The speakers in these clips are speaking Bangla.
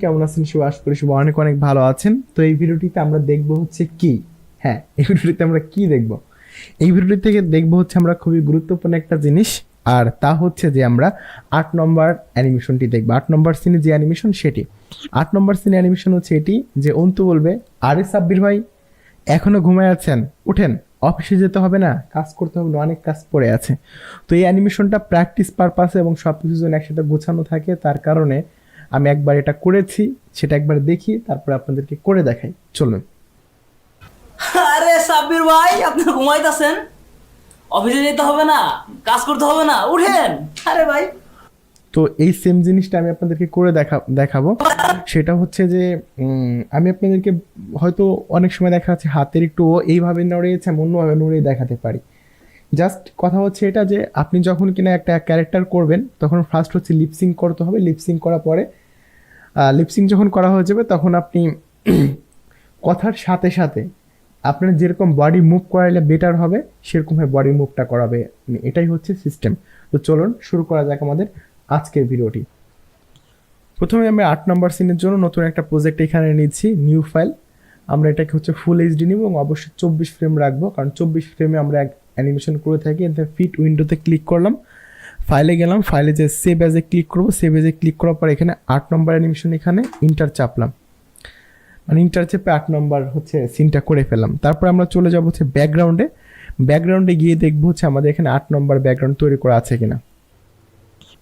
কেমন আছেন সবাই? আশা করি সবাই অনেক অনেক ভালো আছেন। তো এই ভিডিওটিতে আমরা দেখব হচ্ছে কি, হ্যাঁ এই ভিডিওটিতে আমরা কি দেখব, এই ভিডিওটি থেকে দেখব হচ্ছে আমরা খুবই গুরুত্বপূর্ণ একটা জিনিস। আর তা হচ্ছে যে আমরা 8 নম্বর অ্যানিমেশনটি দেখব। 8 নম্বর সিনে যে অ্যানিমেশন সেটি 8 নম্বর সিনে অ্যানিমেশন হচ্ছে এটি যে অন্তু বলবে, আরে সাব্বির ভাই এখনো ঘুমায় আছেন, উঠেন, অফিসে যেতে হবে না, কাজ করতে হবে না, অনেক কাজ পড়ে আছে। তো এই অ্যানিমেশনটা প্র্যাকটিস পারপাসে এবং সব কিছু যেন একসাথে গোছানো থাকে, তার কারণে আমি একবার এটা করেছি, সেটা একবার দেখি, তারপর আপনাদেরকে করে দেখাই। চলুন। আরে সাব্বির ভাই, আপনি ঘুমাইতেছেন? অফিসে যেতে হবে না, কাজ করতে হবে না, উঠেন। আরে ভাই, তো এই সেম জিনিসটা আমি আপনাদেরকে করে দেখাবো। সেটা হচ্ছে যে আমি আপনাদেরকে হয়তো অনেক সময় দেখা যাচ্ছে হাতের একটু এইভাবে নড়িয়েছে, অন্যভাবে নড়িয়ে দেখাতে পারি। জাস্ট কথা হচ্ছে এটা যে আপনি যখন কিনা একটা ক্যারেক্টার করবেন তখন ফার্স্ট হচ্ছে লিপসিং করতে হবে। লিপসিং করার পরে লিপসিং যখন করা হয়ে যাবে তখন আপনি কথার সাথে সাথে আপনার যেরকম বডি মুভ করাইলে বেটার হবে সেরকমভাবে বডি মুভটা করাবে। এটাই হচ্ছে সিস্টেম। তো চলুন শুরু করা যাক আমাদের আজকের ভিডিওটি। প্রথমে আমি 8 নম্বর সিনের জন্য নতুন একটা প্রজেক্ট এখানে নিচ্ছি, নিউ ফাইল। আমরা এটাকে হচ্ছে ফুল এইচডি নিব এবং অবশ্যই 24 ফ্রেম রাখবো, কারণ 24 ফ্রেমে আমরা অ্যানিমেশন করে থাকি। ফিট উইন্ডোতে ক্লিক করলাম, ফাইলে গেলাম, ফাইলে যে সেভ অ্যাজে ক্লিক করবো, সেভ অ্যাজে ক্লিক করার পর এখানে 8 নম্বর অ্যানিমেশন এখানে ইন্টার চাপলাম, মানে ইন্টার চেপে 8 নম্বর হচ্ছে সিনটা করে ফেললাম। তারপর আমরা চলে যাবো হচ্ছে ব্যাকগ্রাউন্ডে। ব্যাকগ্রাউন্ডে গিয়ে দেখবো হচ্ছে আমাদের এখানে 8 নম্বর ব্যাকগ্রাউন্ড তৈরি করা আছে কিনা।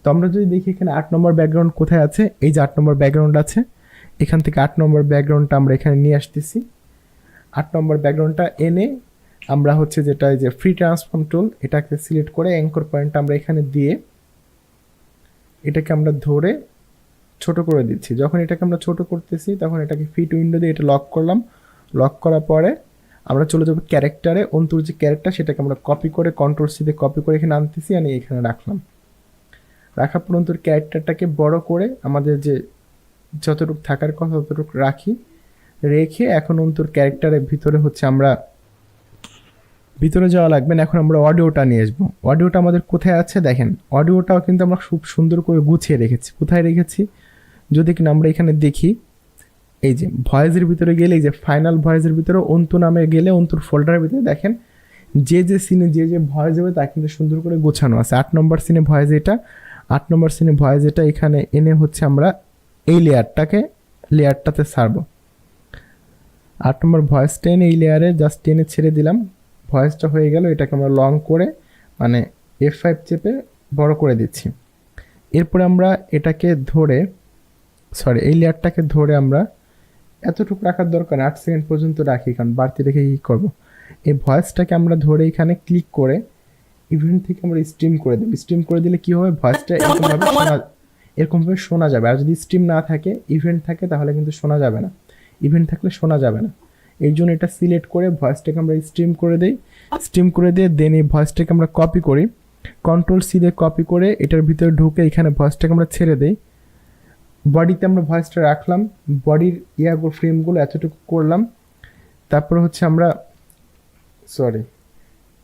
তো আমরা যদি দেখি এখানে 8 নম্বর ব্যাকগ্রাউন্ড কোথায় আছে, এই যে 8 নম্বর ব্যাকগ্রাউন্ড আছে, এখান থেকে 8 নম্বর ব্যাকগ্রাউন্ডটা আমরা এখানে নিয়ে আসতেছি। 8 নম্বর ব্যাকগ্রাউন্ডটা এনে আমরা হচ্ছে যেটা এই যে ফ্রি ট্রান্সফর্ম টুল, এটাকে সিলেক্ট করে অ্যাঙ্কর পয়েন্টটা আমরা এখানে দিয়ে এটাকে আমরা ধরে ছোট করে দিচ্ছি। যখন এটাকে আমরা ছোট করতেছি তখন এটাকে ফিট উইন্ডো দিয়ে এটা লক করলাম। লক করার পরে আমরা চলে যাবো ক্যারেক্টারে, অন্তুর যে ক্যারেক্টার সেটাকে আমরা কপি করে কন্ট্রোল সি দিয়ে কপি করে এখানে আনতেছি, আমি এখানে রাখলাম। রাখার পর অন্তুর ক্যারেক্টারটাকে বড় করে আমাদের যে যতটুকু থাকার কথা ততটুকু রাখি, রেখে এখন অন্তুর ক্যারেক্টারের ভিতরে হচ্ছে আমরা ভিতরে যাওয়া লাগবে না। এখন আমরা অডিওটা নিয়ে আসবো। অডিওটা আমাদের কোথায় আছে দেখেন, অডিওটাও কিন্তু আমরা খুব সুন্দর করে গুছিয়ে রেখেছি। কোথায় রেখেছি যদি কিনা আমরা এখানে দেখি, এই যে ভয়েসের ভিতরে গেলে, এই যে ফাইনাল ভয়েসের ভিতরে অন্তু নামে গেলে অন্তুর ফোল্ডারের ভিতরে দেখেন যে যে সিনে যে যে ভয়েস হবে তা কিন্তু সুন্দর করে গোছানো আছে। 8 নম্বর সিনে ভয়েস এটা, 8 নম্বর সিনে ভয়েস এটা এখানে এনে হচ্ছে আমরা এই লেয়ারটাতে ছাড়বো। 8 নম্বর ভয়েসটা এনে এই লেয়ারে জাস্ট টেনে ছেড়ে দিলাম, ভয়েসটা হয়ে গেল। এটাকে আমরা লং করে মানে F5 চেপে বড় করে দিচ্ছি। এরপরে আমরা এটাকে ধরে এই লেয়ারটাকে ধরে আমরা এতটুকু রাখার দরকার, 8 সেকেন্ড পর্যন্ত রাখি, কারণ বাড়তি রেখে কী করবো। এই ভয়েসটাকে আমরা ধরে এখানে ক্লিক করে ইভেন্ট থেকে আমরা স্ট্রিম করে দেবো। স্ট্রিম করে দিলে কী হবে, ভয়েসটা এরকমভাবে শোনা যাবে। আর যদি স্ট্রিম না থাকে, ইভেন্ট থাকে, তাহলে কিন্তু শোনা যাবে না। ইভেন্ট থাকলে শোনা যাবে না। এই জন্য এটা সিলেক্ট করে ভয়েসটাকে আমরা স্ট্রিম করে দিই। স্ট্রিম করে দিয়ে দেন এই ভয়েসটাকে আমরা কপি করি, কন্ট্রোল সি দিয়ে কপি করে এটার ভিতরে ঢুকে এখানে ভয়েসটাকে আমরা ছেড়ে দিই। বডিতে আমরা ভয়েসটা রাখলাম, বডির ফ্রেমগুলো এতটুকু করলাম। তারপর হচ্ছে আমরা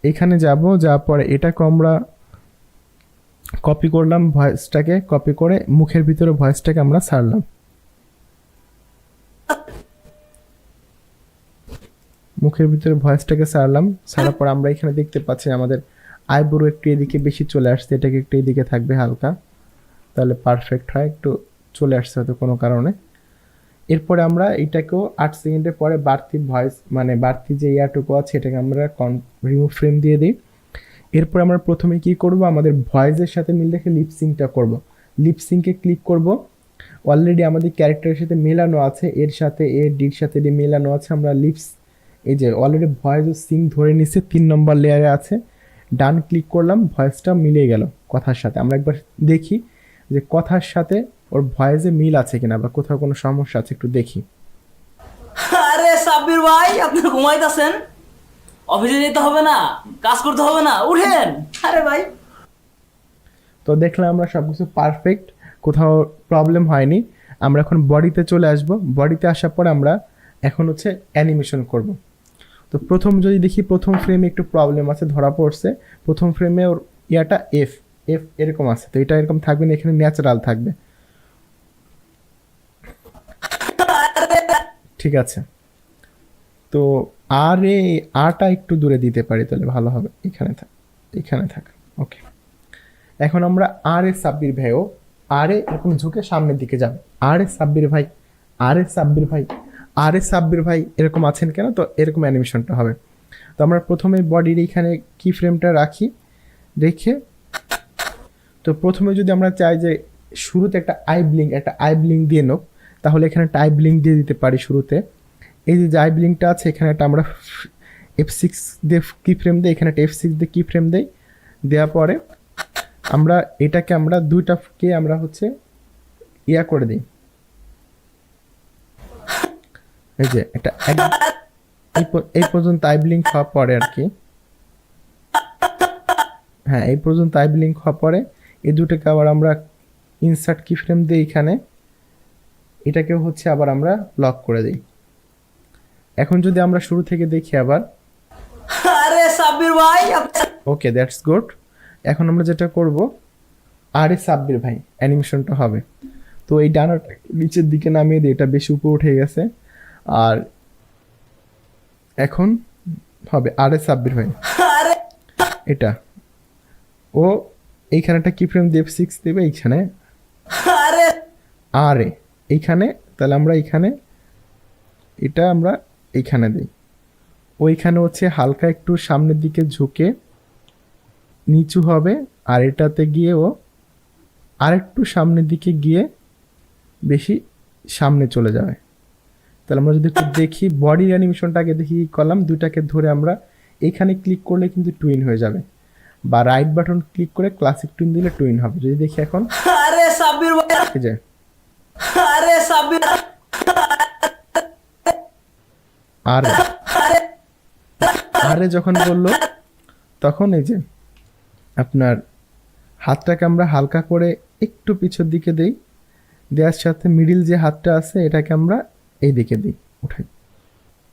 এখানে যাওয়ার পরে এটাকে আমরা কপি করলাম, ভয়েসটাকে কপি করে মুখের ভিতরে ভয়েসটাকে আমরা ছাড়লাম। মুখের ভিতরে ভয়েসটাকে ছাড়ার পর আমরা এখানে দেখতে পাচ্ছি আমাদের আইব্রো একটু এদিকে বেশি চলে আসছে, এটাকে একটু এদিকে থাকবে হালকা, তাহলে পারফেক্ট হয়। একটু চলে আসছে হয়তো কোনো কারণে। এরপরে আমরা এটাকেও 8 সেকেন্ডের পরে বাড়তি ভয়েস মানে বাড়তি যে ইয়ারটুকু আছে এটাকে আমরা রিমুভ ফ্রেম দিয়ে দিই। এরপরে আমরা প্রথমে কি করব, আমাদের ভয়েসের সাথে মিল রেখে লিপসিংটা করব। লিপসিংকে ক্লিক করব, অলরেডি আমাদের ক্যারেক্টারের সাথে মেলানো আছে, এর সাথে এর ডির সাথে ডি মেলানো আছে। আমরা এই যে অলরেডি ভয়েস ও সিং ধরে নিচ্ছে, 3 নম্বর লেয়ারে আছে। ডান ক্লিক করলাম, ভয়েসটা মিলে গেল কথার সাথে। আমরা একবার দেখি যে কথার সাথে ওর ভয়েসে মিল আছে কিনা বা কোথাও কোনো সমস্যা আছে, একটু দেখি। আরে সাব্বির ভাই, আপনি ঘুমাইতেছেন? অফিসে যেতে হবে না, কাজ করতে হবে না, উঠেন। আরে ভাই, তো দেখলাম আমরা সব কিছু পারফেক্ট, কোথাও প্রবলেম হয়নি। আমরা এখন বডিতে চলে আসব। বডিতে আসার পর আমরা এখন হচ্ছে অ্যানিমেশন করব। তো প্রথম যদি দেখি প্রথম ফ্রেমে একটু প্রবলেম আছে, ধরা পড়ছে। প্রথম ফ্রেমে ওর ইয়াটা এফ এফ এরকম আছে, তো এটা এরকম থাকবে না, এখানে ন্যাচারাল থাকবে। ঠিক আছে। তো আর এ আটা একটু দূরে দিতে পারি তাহলে ভালো হবে, এখানে থাক। ওকে, এখন আমরা আর এ সাব্বির ভাইও আর এ এরকম ঝুঁকে সামনের দিকে যাবে। আর এ সাব্বির ভাই, আর এ সাব্বির ভাই, আর এ সাব্বির ভাই এরকম আছেন কেন? তো এরকম অ্যানিমেশনটা হবে। তো আমরা প্রথমে বডির এইখানে কি ফ্রেমটা রাখি, রেখে তো প্রথমে যদি আমরা চাই যে শুরুতে একটা আই ব্লিঙ্ক দিয়ে নোক, তাহলে এখানে একটা আই ব্লিঙ্ক দিয়ে দিতে পারি শুরুতে। এই যে আই ব্লিঙ্কটা আছে এখানে একটা আমরা F6 দিয়ে কি ফ্রেম দিই, এখানে একটা F6 দিয়ে কি ফ্রেম দেই, দেওয়ার পরে আমরা এটাকে আমরা দুইটাকে আমরা হচ্ছে ইয়া করে দিই, এই যে একটা এই পর্যন্ত আই ব্লিঙ্ক হওয়ার পরে আর কি, হ্যাঁ এই পর্যন্ত আই ব্লিঙ্ক হওয়ার পরে এই দুটোকে আবার আমরা ইনসার্ট কি ফ্রেম দিই এখানে, এটাকেও হচ্ছে আবার আমরা লক করে দিই। এখন যদি আমরা শুরু থেকে দেখি আবার, আরে সাব্বির ভাই ওকে দ্যাটস গুড। এখন আমরা যেটা করব, আরে সাব্বির ভাই অ্যানিমেশনটা হবে। তো এই ডানাটা নিচের দিকে নামিয়ে দিই, এটা বেশি উপরে উঠে গেছে। আর এখন হবে আরে সাব্বির ভাই, আরে এটা ও এইখানে একটা কি ফ্রেম দেব 6 দেবে এইখানে, আরে আরে এইখানে, তাহলে আমরা এইখানে এটা আমরা এইখানে দিই। ওইখানে হচ্ছে হালকা একটু সামনের দিকে ঝুঁকে নিচু হবে, আর এটাতে গিয়ে ও আরেকটু সামনের দিকে গিয়ে বেশি সামনে চলে যাবে। তাহলে আমরা যদি একটু দেখি বডির অ্যানিমেশনটাকে দেখি কি করলাম, দুইটাকে ধরে আমরা এইখানে ক্লিক করলে কিন্তু টুইন হয়ে যাবে, বা রাইট বাটন ক্লিক করে ক্লাসিক টুইন দিলে টুইন হবে। যদি দেখি এখন আরে সাব্বির ভাই এই যে আরে সাব্বির আর আরে যখন বললো তখন এই যে আপনার হাতটাকে আমরা হালকা করে একটু পিছের দিকে দেই, দেওয়ার সাথে মিডিল যে হাতটা আছে এটাকে আমরা এই দিকে দিই,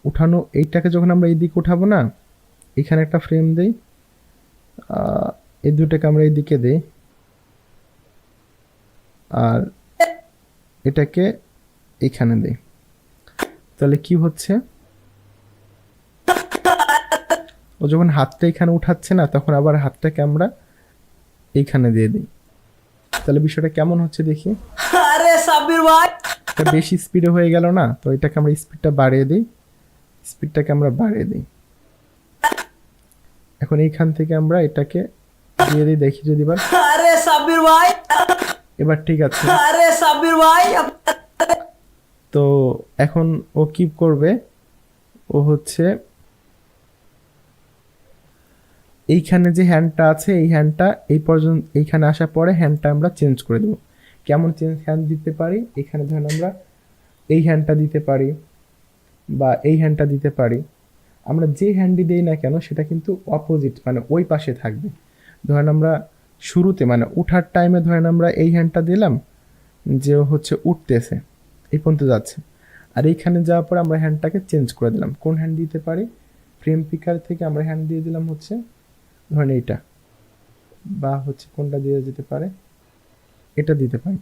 উঠানো এইটাকে যখন আমরা এই দিকে উঠাবো না, এখানে একটা ফ্রেম দেই, এই দুটাকে আমরা এই দিকে দিই, আর এটাকে এইখানে দিই। তাহলে কি হচ্ছে, ও যখন হাতটা এখানে উঠাচ্ছে না তখন আবার হাতটাকে আমরা এইখানে দিয়ে দিই। তাহলে বিষয়টা কেমন হচ্ছে দেখি। আরে সাব্বির ভাই এটা বেশি স্পিডে হয়ে গেল না, তো এটাকে আমরা স্পিডটা বাড়িয়ে দিই, স্পিডটাকে আমরা বাড়িয়ে দিই। এখন এইখান থেকে আমরা এটাকে দিয়ে দিই, দেখি যদি আরে সাব্বির ভাই এবার ঠিক আছে। আরে সাব্বির ভাই তো এখন ও কি করবে, ও হচ্ছে এইখানে যে হ্যান্ডটা আছে এই হ্যান্ডটা এই পর্যন্ত এইখানে আসার পরে হ্যান্ডটা আমরা চেঞ্জ করে দেবো। কেমন হ্যান্ড দিতে পারি, এখানে ধরেন আমরা এই হ্যান্ডটা দিতে পারি বা এই হ্যান্ডটা দিতে পারি। আমরা যে হ্যান্ডই দিই না কেন সেটা কিন্তু অপোজিট মানে ওই পাশে থাকবে। ধরেন আমরা শুরুতে মানে উঠার টাইমে ধরেন আমরা এই হ্যান্ডটা দিলাম, যে হচ্ছে উঠতেছে এই পর্যন্ত যাচ্ছে, আর এইখানে যাওয়ার পর আমরা হ্যান্ডটাকে চেঞ্জ করে দিলাম। কোন হ্যান্ড দিতে পারি, ফ্রেম পিকার থেকে আমরা হ্যান্ড দিয়ে দিলাম হচ্ছে ধরেন এইটা, বা হচ্ছে কোনটা দিয়ে যেতে পারে, এটা দিতে পারি।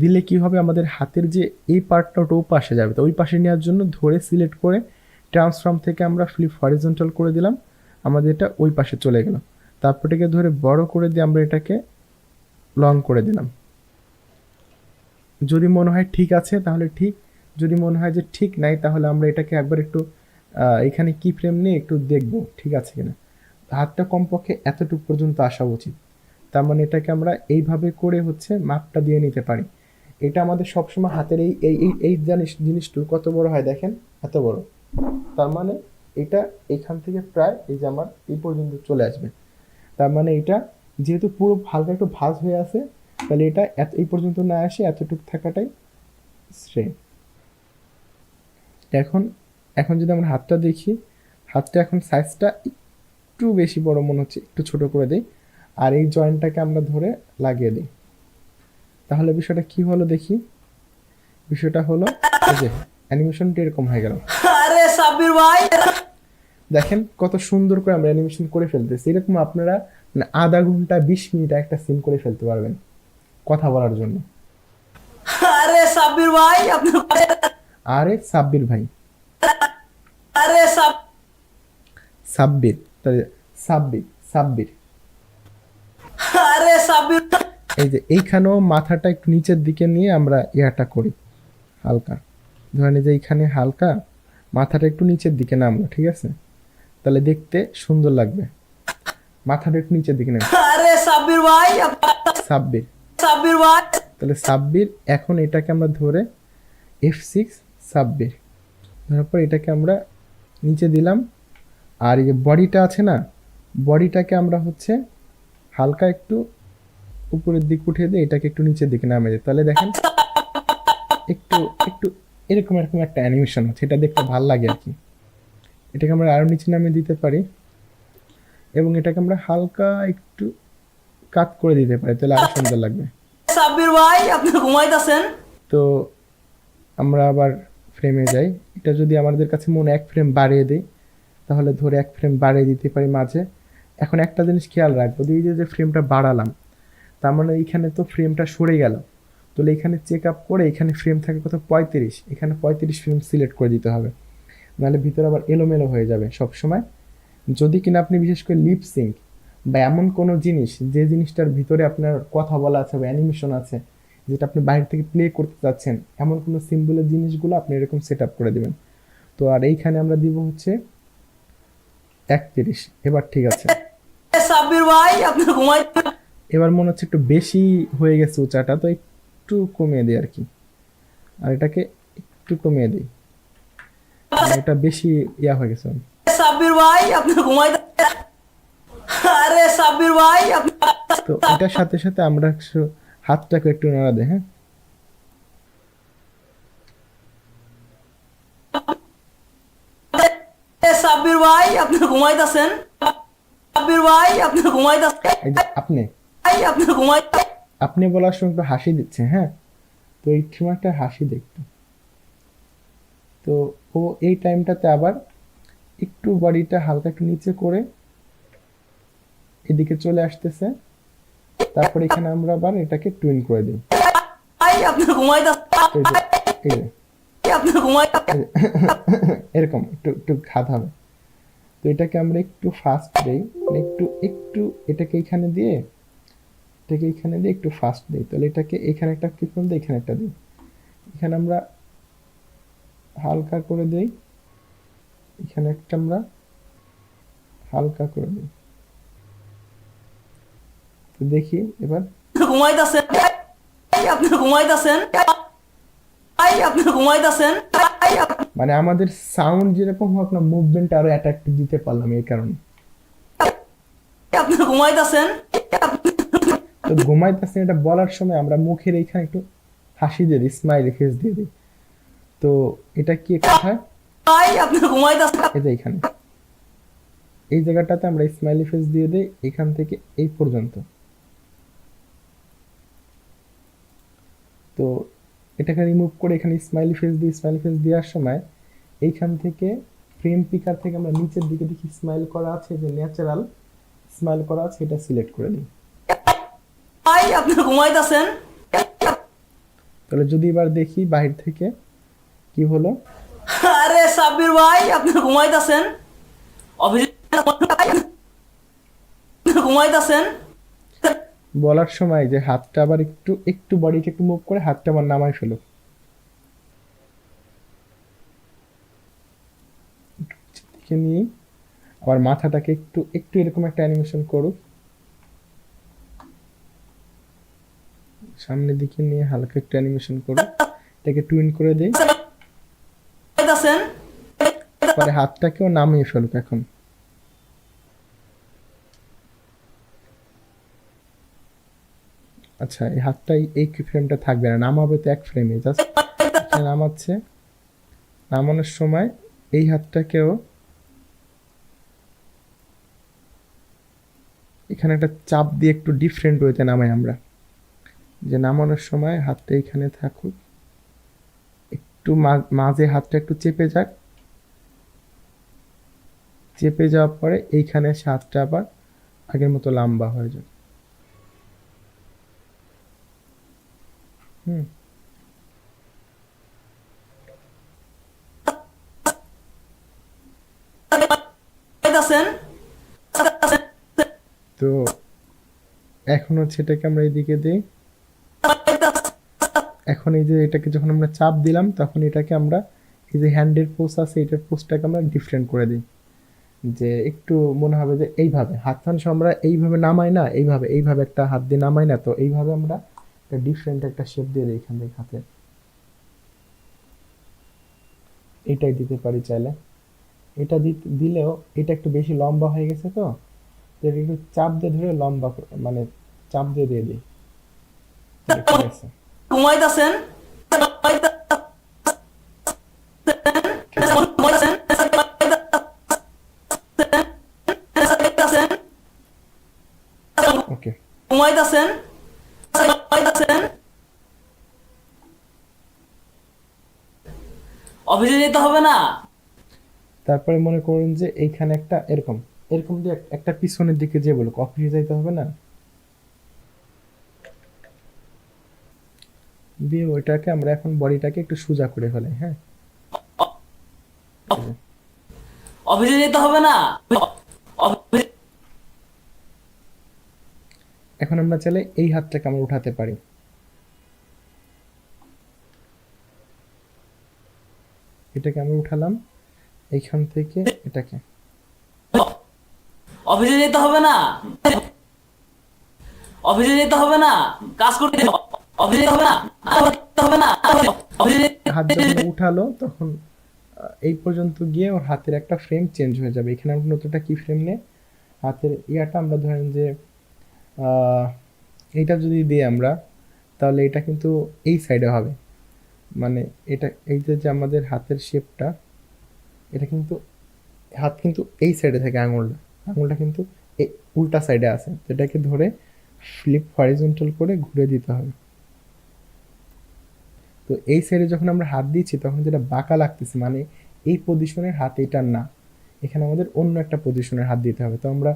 দিলে কি হবে, আমাদের হাতের যে এই পার্টটা ওটা ও পাশে যাবে, তো ওই পাশে নেওয়ার জন্য ধরে সিলেক্ট করে ট্রান্সফর্ম থেকে আমরা ফ্লিপ হরিজন্টাল করে দিলাম, আমাদের এটা ওই পাশে চলে গেল। তারপর এটাকে ধরে বড় করে দিয়ে আমরা এটাকে লং করে দিলাম। যদি মনে হয় ঠিক আছে তাহলে ঠিক, যদি মনে হয় যে ঠিক নাই তাহলে আমরা এটাকে একবার একটু এখানে কি ফ্রেম নিয়ে একটু দেখবো ঠিক আছে কিনা। হাতটা কমপক্ষে এতটুকু পর্যন্ত আসা উচিত, তার মানে এটাকে আমরা এইভাবে করে হচ্ছে মাপটা দিয়ে নিতে পারি। এটা আমাদের সবসময় হাতের এই এই এই এই জিনিসটু কত বড় হয় দেখেন, এত বড়। তার মানে এটা এখান থেকে প্রায় এই যে আমার এই পর্যন্ত চলে আসবে। তার মানে এটা যেহেতু পুরো হালকা একটু ভাঁজ হয়ে আছে, তাহলে এটা এই পর্যন্ত না আসে এতটুকু থাকাটাই শ্রেয়। এখন এখন যদি আমরা হাতটা দেখি, হাতটা এখন সাইজটা একটু বেশি বড় মনে হচ্ছে, একটু ছোট করে দিই, আর এই জয়েন্টটাকে আমরা ধরে লাগিয়ে দিই। তাহলে বিষয়টা কি হলো দেখি, বিষয়টা হলো এই যে অ্যানিমেশনটা এরকম হয়ে গেল। আরে সাব্বির ভাই দেখেন কত সুন্দর করে আমরা অ্যানিমেশন করে ফেলতেছি। এরকম আপনারা মানে আধা ঘন্টা 20 মিনিট একটা সিন করে ফেলতে পারবেন কথা বলার জন্য। আরে সাব্বির ভাই আপনার আরে সাব্বির ভাই, আরে সাব্বির, তাহলে সাব্বির, সাব্বির। আরে সাব্বির, এই যে এইখানেও মাথাটা একটু নিচের দিকে নিয়ে আমরা ইয়াটা করি হালকা, ধরেন এই যে এইখানে হালকা মাথাটা একটু নিচের দিকে নামলো, ঠিক আছে? তাহলে দেখতে সুন্দর লাগবে। মাথাটা একটু নিচের দিকে নামলো, আরে সাব্বির ভাই, সাব্বির। সাব্বির ভাই, তাহলে সাব্বির, এখন এটাকে আমরা ধরে F6 সাব্বির, ধরার পর এটাকে আমরা নিচে দিলাম। আর এই যে বডিটা আছে না, বডিটাকে আমরা হচ্ছে হালকা একটু উপরের দিক উঠিয়ে দিয়ে এটাকে একটু নিচের দিকে নামিয়ে দিই। তাহলে দেখেন একটু একটু এরকম এরকম একটা অ্যানিমেশন হচ্ছে, এটা দেখতে ভালো লাগে আর কি। এটাকে আমরা আরও নিচে নামিয়ে দিতে পারি এবং এটাকে আমরা হালকা একটু কাট করে দিতে পারি, তাহলে আরো সুন্দর লাগবে। সাব্বির ভাই আপনি ঘুমাইতেছেন? তো আমরা আবার ফ্রেমে যাই। এটা যদি আমাদের কাছে মনে এক ফ্রেম বাড়িয়ে দিই, তাহলে ধরে এক ফ্রেম বাড়িয়ে দিতে পারি মাঝে। এখন একটা জিনিস খেয়াল রাখবো, এই যে ফ্রেমটা বাড়ালাম, তার মানে এইখানে তো ফ্রেমটা সরে গেল। তাহলে এখানে চেক আপ করে এখানে ফ্রেম থাকে কত 35, এখানে 35 ফ্রেম সিলেক্ট করে দিতে হবে, নাহলে ভিতরে আবার এলোমেলো হয়ে যাবে সব সময়। যদি কিনা আপনি বিশেষ করে লিপ সিঙ্ক বা এমন কোনো জিনিস, যে জিনিসটার ভিতরে আপনার কথা বলা আছে বা অ্যানিমেশন আছে, যেটা আপনি বাইরে থেকে প্লে করতে চাচ্ছেন, এমন কোনো সিম্বলের জিনিসগুলো আপনি এরকম সেট আপ করে দেবেন। তো আর এইখানে আমরা দিব হচ্ছে 31। এবার ঠিক আছে, সাব্বির ভাই আপনি ঘুমাই, এবার মনে হচ্ছে একটু বেশি হয়ে গেছে উঁচাটা, তো একটু কমিয়ে দিই আর কি। আর এটাকে একটু কমিয়ে দিই, এটা বেশি ইয়া হয়ে গেছে। সাব্বির ভাই আপনি ঘুমাই, আরে সাব্বির ভাই আপনি, তো এটার সাথে সাথে আমরা হাতটাকে একটু নাড়া দেই, হ্যাঁ। সাব্বির ভাই আপনি ঘুমাইতেছেন? সাব্বির ভাই আপনি ঘুমাইতেছেন? এই যে আপনি ভাই আপনি ঘুমাই, আপনি বলার সময় একটু হাসি দিচ্ছে, হ্যাঁ। তো এই সময় একটা হাসি দেখতো, তো ও এই টাইমটাতে আবার একটু বডিটা হালকা একটু নিচে করে এদিকে চলে আসতেছে। তারপর এখানে আমরা আবার এটাকে টুইন করে দিই, ভাই আপনি ঘুমাইতেছেন? এই যে এই যে আপনি ঘুমাই, এই যে এরকম একটু একটু ঘাত হবে। তো এটাকে আমরা একটু ফাস্ট দেই, মানে একটু একটু এটাকে এখানে দিয়ে, এটাকে এখানে দিয়ে একটু ফাস্ট দিই। তাহলে এটাকে এখানে একটা ক্লিক করে দিই, এখানে একটা দিই, এখানে আমরা হালকা করে দিই, এখানে একটা আমরা হালকা করে দিই। তো দেখি এবার, ঘুমাইতেছেন? ভাই আপনি ঘুমাইতেছেন? ভাই আপনি ঘুমাইতেছেন? মানে আমাদের সাউন্ড যেরকম হোক না, মুভমেন্ট আরো অ্যাট্রাক্টিভ দিতে পারলাম এই কারণে। আপনি ঘুমাইতেছেন? তো ঘুমাইতেছেন এটা বলার সময় আমরা মুখের এইখানে একটু হাসি দিয়ে দিই, স্মাইলি ফেস দিয়ে দিই। তো এটা কি কোথায়, ভাই আপনি ঘুমাইতেছেন? এই যে এখানে এই জায়গাটাতে আমরা স্মাইলি ফেস দিয়ে দিই, এখান থেকে এই পর্যন্ত। তো এটাকে রিমুভ করে এখানে স্মাইলি ফেস দিই, স্মাইলি ফেস দেওয়ার সময় এইখান থেকে ফ্রেম পিকার থেকে আমরা নিচের দিকে দেখি স্মাইল করা আছে, যে ন্যাচারাল স্মাইল করা আছে, এটা সিলেক্ট করে দিই। ভাই আপনি ঘুমাইতেছেন? তাহলে যদি এবার দেখি বাহির থেকে কি হলো, আরে সাব্বির ভাই আপনি ঘুমাইতেছেন? অফিসে ঘুমাইতেছেন? বলার সময় যে হাতটা আবার একটু একটু বডিটা একটু মুভ করে হাতটা আবার নামাই ফেলো, দিকে নিয়ে আবার মাথাটাকে একটু একটু এরকম একটা অ্যানিমেশন করুক, সামনের দিকে নিয়ে হালকা একটু অ্যানিমেশন করুক, এটাকে টুইন করে দেই। ঘুমাইতেছেন? পরে হাতটাকেও নামিয়ে ফেলুক এখন। আচ্ছা, এই হাতটা এই ফ্রেমটা থাকবে না, নামাবে তো এক ফ্রেমে, জাস্ট নামাচ্ছে, নামানোর সময় এই হাতটাকেও এখানে একটা চাপ দিয়ে একটু ডিফারেন্ট ওয়েতে নামাই আমরা, যে নামানোর সময় হাতটা এখানে থাকুক, একটু মাঝে হাতটা একটু চেপে যাক, চেপে যাওয়ার পরে এইখানে এসে হাতটা আবার আগের মতো লম্বা হয়ে যাবে। আছেন? তো এখন হচ্ছে এটাকে আমরা এদিকে দিই। এখন এই যে এটাকে যখন আমরা চাপ দিলাম তখন এটাকে আমরা এই যে হ্যান্ডের পোস্ট আছে এটার পোস্টটাকে আমরা ডিফারেন্ট করে দিই, যে একটু মনে হবে যে এইভাবে হাত ফান আমরা এইভাবে নামাই না, এইভাবে এইভাবে একটা হাত দিয়ে নামাই না, তো এইভাবে আমরা একটা ডিফারেন্ট একটা শেপ দিয়ে দিই এখান থেকে হাতে। এটাই দিতে পারি চাইলে। এটা দিলেও এটা একটু বেশি লম্বা হয়ে গেছে, তো এটা একটু চাপ দিয়ে ধরে লম্বা মানে চাপ দিয়ে দিয়ে দিই। ঠিক আছে, ঘুমাইতেছেন? ওকে। ঘুমাইতেছেন? অফিসে যেতে হবে না? তারপরে মনে করুন যে এইখানে একটা এরকম এরকম দিয়ে একটা পিছনের দিকে যে বলুক অফিসে যাইতে হবে না, দিয়ে ওইটাকে আমরা এখন বডিটাকে একটু সোজা করে ফেলাই। হ্যাঁ, অফিসে যেতে হবে না? এখন আমরা চাইলে এই হাতটাকে আমরা উঠাতে পারি। এটাকে আমরা উঠালাম এইখান থেকে এটাকে। অফিসে যেতে হবে না? অফিসে যেতে হবে না? কাজ করতে অফিসে যেতে হবে না? হবে না? অফিসে হাত যখন উঠালো তখন এই পর্যন্ত গিয়ে ওর হাতের একটা ফ্রেম চেঞ্জ হয়ে যাবে। এখানে আমরা নতুন একটা কি ফ্রেম নিয়ে হাতের ইয়াটা আমরা ধরেন যে আহ, এইটা যদি দিই আমরা, তাহলে এটা কিন্তু এই সাইডে হবে, মানে এটা এই যে আমাদের হাতের শেপটা, এটা কিন্তু হাত কিন্তু এই সাইডে থাকে, আঙুলটা আঙুলটা কিন্তু এই উল্টা সাইডে আছে, যেটাকে ধরে ফ্লিপ হরিজন্টাল করে ঘুরে দিতে হবে। তো এই সাইডে যখন আমরা হাত দিচ্ছি তখন যেটা বাঁকা লাগতেছে, মানে এই পজিশনের হাত এটার না, এখানে আমাদের অন্য একটা পজিশনের হাত দিতে হবে। তো আমরা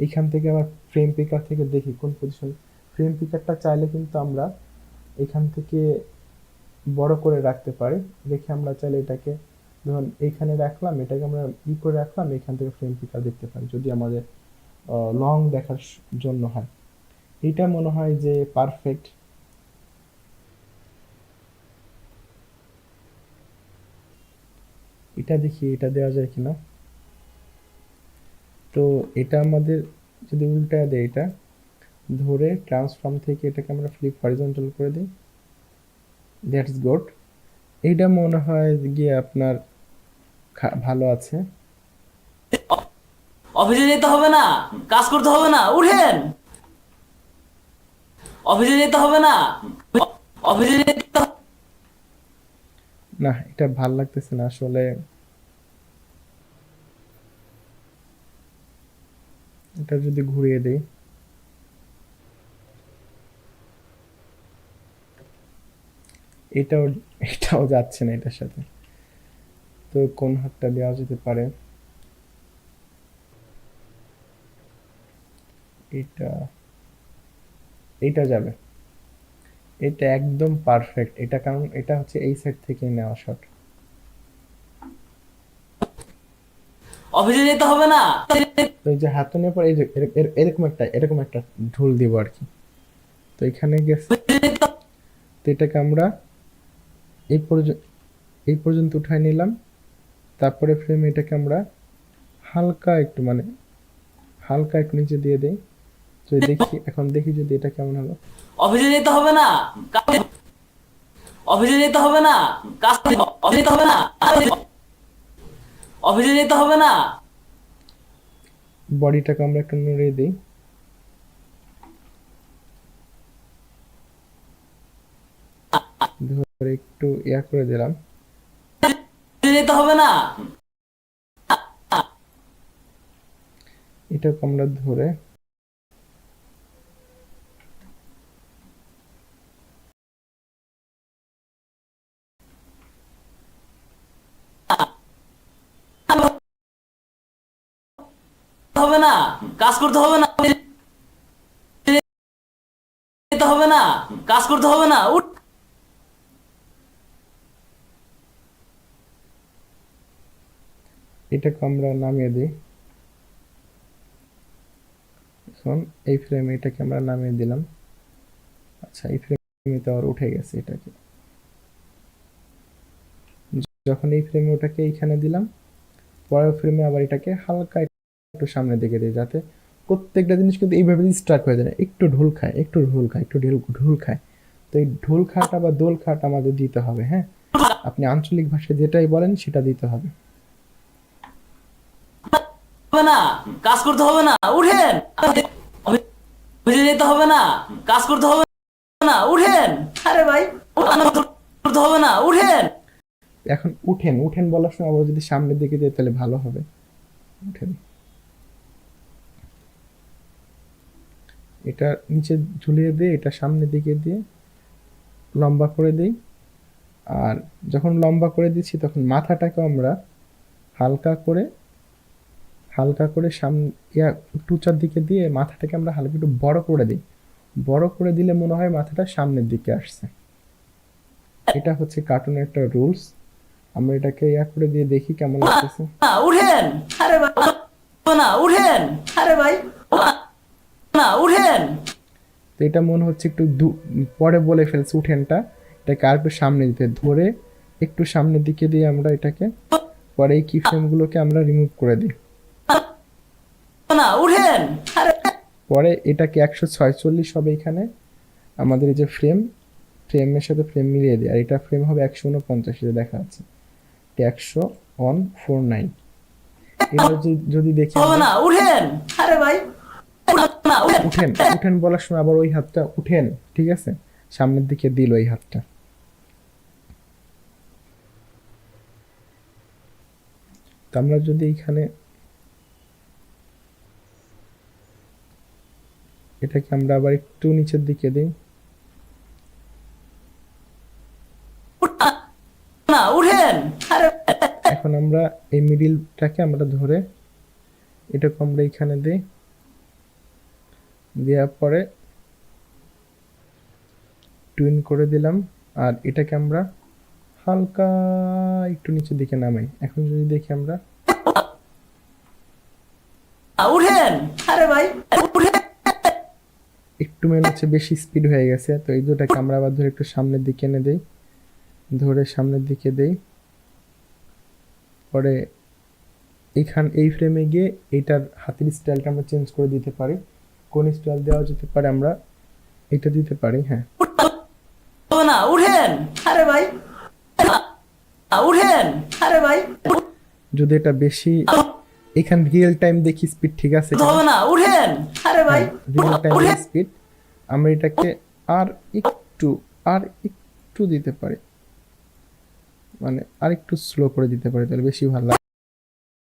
এখান থেকে আবার ফ্রেম পিকার থেকে দেখি কোন পজিশন। ফ্রেম পিকারটা চাইলে কিন্তু আমরা এখান থেকে বড় করে রাখতে পারি, রেখে আমরা চাইলে এটাকে ধরুন এইখানে রাখলাম, এটাকে আমরা করে রাখলাম, এখান থেকে ফ্রেম পিকার দেখতে পারি যদি আমাদের লং দেখার জন্য হয়। এটা মনে হয় যে পারফেক্ট। এটা দেখি এটা দেওয়া যায় কিনা। তো এটা আমাদের যদি উল্টায় দেয়, এটা ধরে ট্রান্সফর্ম থেকে এটাকে আমরা ফ্লিপ হরিজন্টাল করে দিই, দ্যাটস গুড। এইটা মনে হয় গিয়ে আপনার ভালো আছে। অফিসে যেতে হবে না? কাজ করতে হবে না? উঠেন। অফিসে যেতে হবে না? অফিসে যেতে না, এটা ভাল লাগতেছে না আসলে। এটা যদি ঘুরিয়ে দেই, এটাও এটাও যাচ্ছে না এটার সাথে। তো কোন হাতটা দেওয়া যেতে পারে? এটা এটা যাবে, এটা একদম পারফেক্ট। এটা কারণ এটা হচ্ছে এই সাইড থেকেই নেওয়া শট। অফিসে যেতে হবে না? তো এই যে হাত নেওয়ার পর এই যে এরকম একটা ঢোল দিব আর কি। তো এখানে গেছে, তো এটাকে আমরা এই পর্যন্ত এই পর্যন্ত উঠাই নিলাম। তারপরে ফ্রেমে এটাকে আমরা হালকা একটু মানে হালকা একটু নিচে দিয়ে দেই। তো দেখি এখন দেখি যদি এটা কেমন হলো। অফিসে যেতে হবে না? অফিসে যেতে হবে না? কাজ অফিসে যেতে হবে না? অফিসে যেতে হবে না? বডিটাকে আমরা একটু নড়িয়ে দিই। ধরে একটু ইয়া করে দিলাম। যেতে হবে না? এটাকে আমরা ধরে হবে না? কাজ করতে হবে না? যেতে হবে না? কাজ করতে হবে না? উঠ। এটাকে আমরা নামিয়ে দিই। এখন এই ফ্রেমে এটাকে আমরা নামিয়ে দিলাম। আচ্ছা, এই ফ্রেমে তো আর উঠে গেছে এটাকে। যখন এই ফ্রেমে ওটাকে এইখানে দিলাম, পরের ফ্রেমে আবার এটাকে হালকা একটু সামনের দিকে দিই, যাতে প্রত্যেকটা জিনিস কিন্তু এইভাবে স্ট্রাক হয়ে যায় না, একটু ঢোল খায়, একটু ঢোল খায়, একটু ঢোল খায়। তো এই ঢোল খাটা বা দোল খাট আমাদের দিতে হবে। হ্যাঁ, আপনি আঞ্চলিক ভাষায় যেটাই বলেন সেটা দিতে হবে। হবে না, কাজ করতে হবে না, উঠেন। অফিসে যেতে হবে না, কাজ করতে হবে না, উঠেন। আরে ভাই, করতে হবে না, উঠেন। এখন উঠেন, উঠেন বলার সময় আবার যদি সামনের দিকে যায় তাহলে ভালো হবে। উঠেন, এটা নিচে ঝুলিয়ে দিয়ে এটা সামনের দিকে দিয়ে লম্বা করে দিই। আর যখন লম্বা করে দিচ্ছি তখন মাথাটাকে আমরা হালকা করে সামনে একটু উঁচার দিকে দিয়ে মাথাটাকে আমরা হালকা একটু বড় করে দিই। বড় করে দিলে মনে হয় মাথাটা সামনের দিকে আসছে। এটা হচ্ছে কার্টুনের একটা রুলস। আমরা এটাকে করে দিয়ে দেখি কেমন লাগতেছে। না, উঠেন। আরে ভাই, না, উঠেন। আরে ভাই, না, উঠেন। তো এটা মনে হচ্ছে একটু পরে বলে ফেলছে উঠেনটা, এটাকে আর একটু সামনে দিতে ধরে একটু সামনের দিকে দিয়ে আমরা এটাকে পরে এই কি ফ্রেমগুলোকে আমরা রিমুভ করে দিই। না, উঠেন। আরে পরে এটাকে 146 হবে এখানে আমাদের এই যে ফ্রেমের সাথে ফ্রেম মিলিয়ে দিই। আর এটা ফ্রেম হবে 149, দেখা যাচ্ছে 149। এবার যদি দেখি হবে না, উঠেন। আরে ভাই, না, উঠেন, উঠেন বলার সময় আবার ওই হাতটা উঠেন, ঠিক আছে, সামনের দিকে দিল ওই হাতটা। তো আমরা যদি এইখানে এটাকে আমরা আবার একটু নিচের দিকে দিই। না, উঠেন। আরে এখন আমরা এই মিডিলটাকে আমরা ধরে এটাকে আমরা এখানে দিই, দেওয়ার পরে টুইন করে দিলাম। আর এটাকে আমরা হালকা একটু নিচের দিকে নামাই। এখন যদি দেখি আমরা উঠেন। আরে ভাই, উঠেন। একটু মনে হচ্ছে বেশি স্পিড হয়ে গেছে। তো এই দুটাকে আমরা আবার ধরে একটু সামনের দিকে এনে দেই, ধরে সামনের দিকে দেই। পরে এই ফ্রেমে গিয়ে এইটার হাতের স্টাইলটা আমরা চেঞ্জ করে দিতে পারি। কোন স্টাইল দেওয়া যেতে পারে, আমরা এটা দিতে পারি। হ্যাঁ, হবে না, উঠেন। আরে ভাই, উঠেন। আরে ভাই, যদি এটা বেশি এখানে রিয়েল টাইম দেখি স্পিড ঠিক আছে হবে না, উঠেন। আরে ভাই, রিয়েল টাইম স্পিড আমরা এটাকে আর একটু দিতে পারি, মানে আর একটু স্লো করে দিতে পারি, তাহলে বেশি ভালো লাগে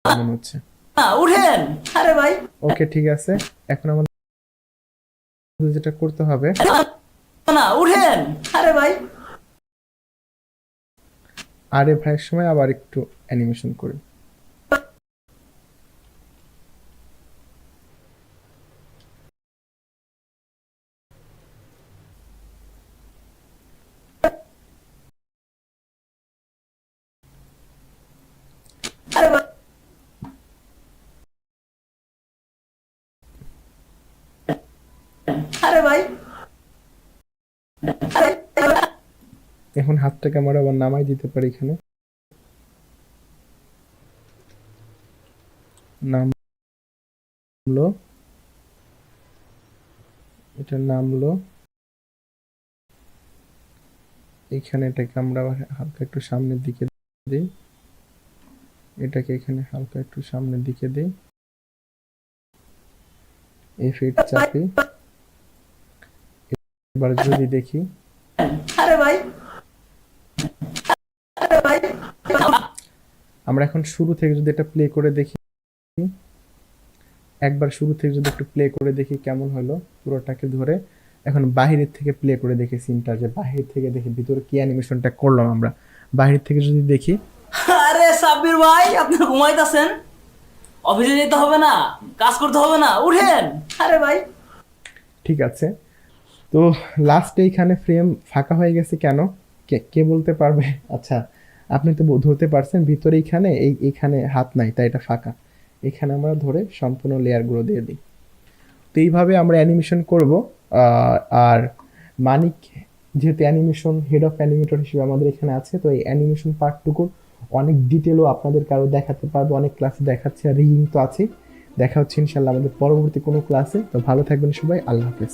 মনে হচ্ছে। না, উঠেন। আরে ভাই, ওকে, ঠিক আছে। এখন আমাদের যেটা করতে হবে, না, উঠেন। আরে ভাই, আরে ভাইয়ের সময় আবার একটু অ্যানিমেশন করি। আরে ভাই, আরে ভাই, এখন হাতটাকে আমরা আবার নামাই দিতে পারি, এখানে নামলো, এটা নামলো। এখানে এটাকে আমরা আবার হালকা একটু সামনের দিকে দিই, এটাকে এখানে হালকা একটু সামনের দিকে দিই, F8 চাপি। এবার যদি দেখি, আরে ভাই, আরে ভাই, আমরা এখন শুরু থেকে যদি এটা প্লে করে দেখি, একবার শুরু থেকে যদি একটু প্লে করে দেখি কেমন হলো পুরোটাকে ধরে। এখন বাহিরের থেকে প্লে করে দেখি সিনটা, যে বাহির থেকে দেখি ভিতরে কি অ্যানিমেশনটা করলাম আমরা। বাহির থেকে যদি দেখি, আরে সাব্বির ভাই, আপনি ঘুমাইতেছেন? অফিসে যেতে হবে না, কাজ করতে হবে না, উঠেন। আরে ভাই, ঠিক আছে। তো লাস্টে এইখানে ফ্রেম ফাঁকা হয়ে গেছে কেন, কে বলতে পারবে? আচ্ছা, আপনি তো ধরতে পারছেন ভিতরে এইখানে হাত নাই, তাই এটা ফাঁকা। এখানে আমরা ধরে সম্পূর্ণ লেয়ারগুলো দিয়ে দিই। তো এইভাবে আমরা অ্যানিমেশন করব। আর মানিক যেহেতু অ্যানিমেশন হেড অফ অ্যানিমেটর হিসেবে আমাদের এখানে আছে, তো এই অ্যানিমেশন পার্টটুকুর অনেক ডিটেলও আপনাদের কারো দেখাতে পারবো, অনেক ক্লাসে দেখাচ্ছে, আর রিডিং তো আছে। দেখা হচ্ছে ইনশাল্লাহ আমাদের পরবর্তী কোনো ক্লাসে। তো ভালো থাকবেন সবাই, আল্লাহ হাফেজ।